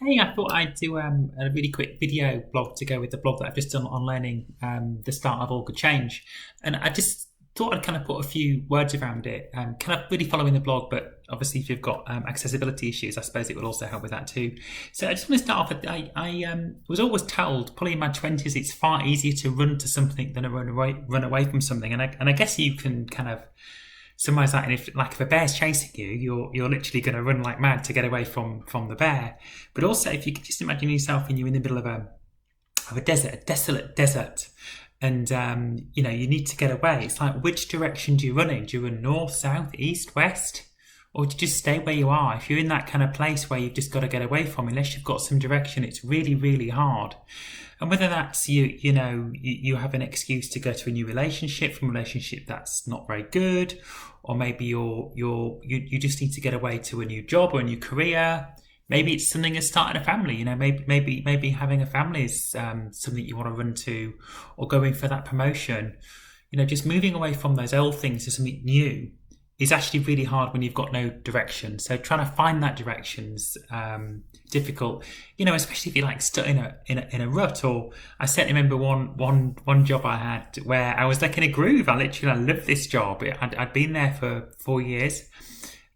Hey, I thought I'd do a really quick video blog to go with the blog that I've just done on learning the start of all good change. And I just thought I'd kind of put a few words around it, kind of really following the blog, but obviously if you've got accessibility issues, I suppose it would also help with that too. So I just want to start off, I was always told, probably in my 20s, it's far easier to run to something than to run away from something. And I guess you can kind of summarize that, and if a bear's chasing you, you're literally going to run like mad to get away from the bear. But also, if you could just imagine yourself and you're in the middle of a desert, a desolate desert, and you need to get away. It's like, which direction do you run in? Do you run north, south, east, west? Or do you just stay where you are? If you're in that kind of place where you've just got to get away from, unless you've got some direction, it's really, really hard. And whether that's you have an excuse to go to a new relationship from a relationship that's not very good, or maybe you just need to get away to a new job or a new career. Maybe it's something as starting a family. Maybe having a family is something you want to run to, or going for that promotion. Just moving away from those old things to something new is actually really hard when you've got no direction. So trying to find that direction's difficult. Especially if you're like stuck in a rut. Or I certainly remember one job I had where I was like in a groove. I loved this job. I'd been there for 4 years,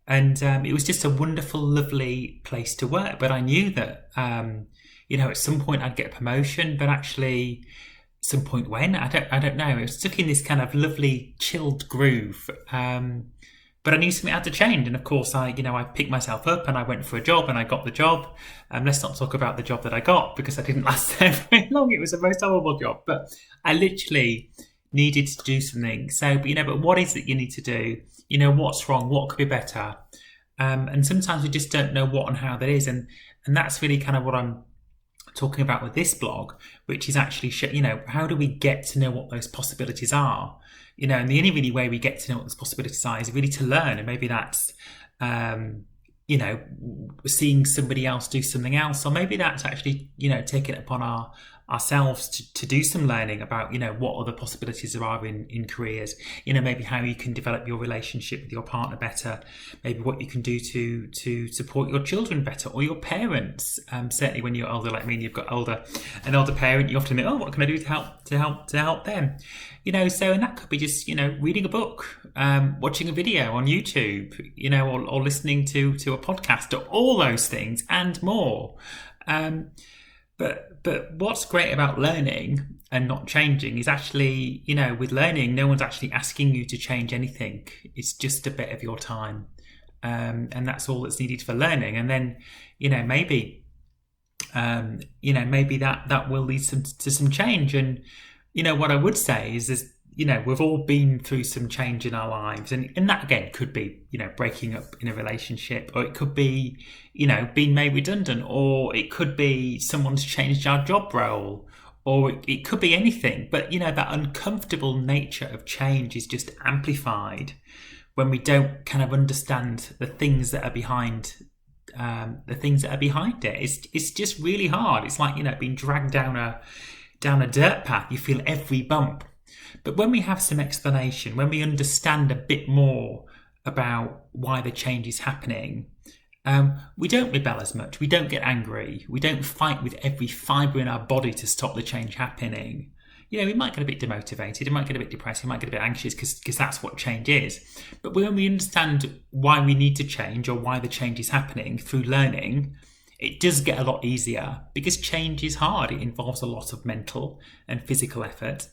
and it was just a wonderful, lovely place to work. But I knew that at some point I'd get a promotion, but actually, some point when I don't know. It was stuck in this kind of lovely, chilled groove. But I knew something had to change, and of course, I picked myself up and I went for a job, and I got the job. Let's not talk about the job that I got, because I didn't last there very long. It was a most horrible job, but I literally needed to do something. So, but what is it you need to do? What's wrong? What could be better? And sometimes we just don't know what and how that is, and that's really kind of what I'm talking about with this blog, which is actually, how do we get to know what those possibilities are? And the only really way we get to know what those possibilities are is really to learn. And maybe that's, seeing somebody else do something else, or maybe that's actually, taking it upon ourselves to do some learning about, what other possibilities there are in careers, maybe how you can develop your relationship with your partner better, maybe what you can do to support your children better, or your parents. Certainly when you're older like me and you've got an older parent, you often think, oh, what can I do to help them? So, and that could be just, reading a book, watching a video on YouTube, or listening to a podcast, or all those things and more. But what's great about learning and not changing is actually, with learning, no one's actually asking you to change anything. It's just a bit of your time. And that's all that's needed for learning. And then, maybe that will lead to some change. And, what I would say is, we've all been through some change in our lives. And that, again, could be, breaking up in a relationship, or it could be, being made redundant, or it could be someone's changed our job role, or it could be anything. But, that uncomfortable nature of change is just amplified when we don't kind of understand the things that are behind it. It's just really hard. It's like, being dragged down a dirt path. You feel every bump. But when we have some explanation, when we understand a bit more about why the change is happening, we don't rebel as much. We don't get angry. We don't fight with every fibre in our body to stop the change happening. We might get a bit demotivated. It might get a bit depressed. We might get a bit anxious because that's what change is. But when we understand why we need to change, or why the change is happening through learning, it does get a lot easier, because change is hard. It involves a lot of mental and physical effort.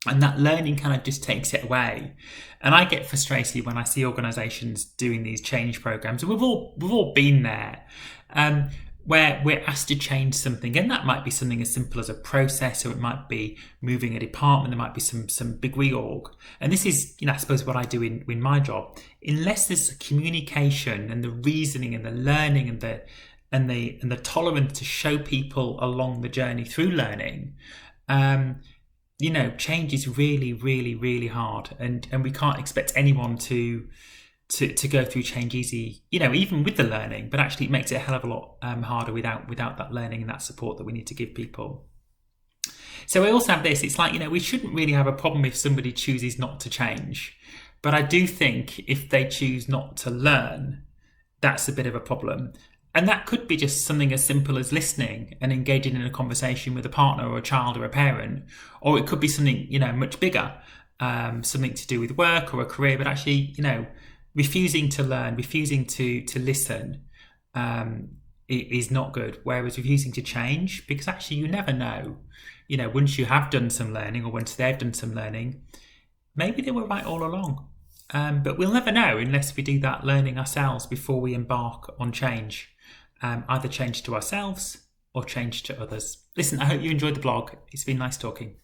And that learning kind of just takes it away. And I get frustrated when I see organisations doing these change programs. And we've all been there, where we're asked to change something. And that might be something as simple as a process, or it might be moving a department. There might be some big reorg. And this is, I suppose, what I do in my job. Unless there's communication and the reasoning and the learning and the tolerance to show people along the journey through learning, change is really, really, really hard, and we can't expect anyone to go through change easy, even with the learning. But actually, it makes it a hell of a lot harder without that learning and that support that we need to give people. So I also have this. It's like, we shouldn't really have a problem if somebody chooses not to change, but I do think if they choose not to learn, that's a bit of a problem. And that could be just something as simple as listening and engaging in a conversation with a partner or a child or a parent, or it could be something, much bigger, something to do with work or a career, but actually, refusing to learn, refusing to listen, is not good. Whereas refusing to change, because actually you never know, once you have done some learning or once they've done some learning, maybe they were right all along. But we'll never know unless we do that learning ourselves before we embark on change. Either change to ourselves or change to others. Listen, I hope you enjoyed the blog. It's been nice talking.